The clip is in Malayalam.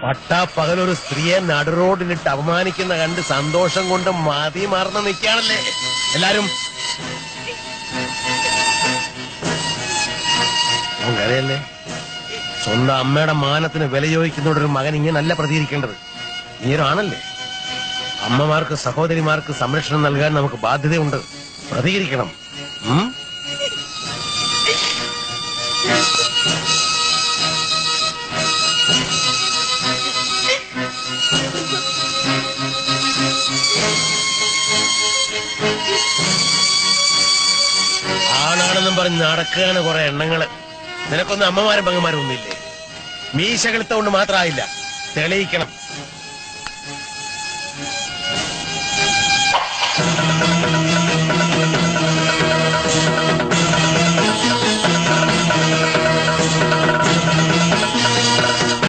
പട്ടാ പകലൊരു സ്ത്രീയെ നടുറോഡിലിട്ട് അപമാനിക്കുന്ന കണ്ട് സന്തോഷം കൊണ്ട് മതി മറന്ന് നിൽക്കുകയാണല്ലേ എല്ലാരും. കരയല്ലേ. സ്വന്തം അമ്മയുടെ മാനത്തിന് വില ചോദിക്കുന്നോടൊരു മകൻ ഇങ്ങനല്ല പ്രതികരിക്കേണ്ടത്. നീയൊരാണല്ലേ. അമ്മമാർക്ക് സഹോദരിമാർക്ക് സംരക്ഷണം നൽകാൻ നമുക്ക് ബാധ്യതയുണ്ട്. പ്രതികരിക്കണം. ആണാണെന്നും പറഞ്ഞ് നടക്കുകയാണ് കുറെ എണ്ണങ്ങള്. നിനക്കൊന്നും അമ്മമാരും പെങ്ങന്മാരും ഒന്നുമില്ലേ? മീശ കളുത്തോണ്ട് മാത്രമായില്ല, തെളിയിക്കണം.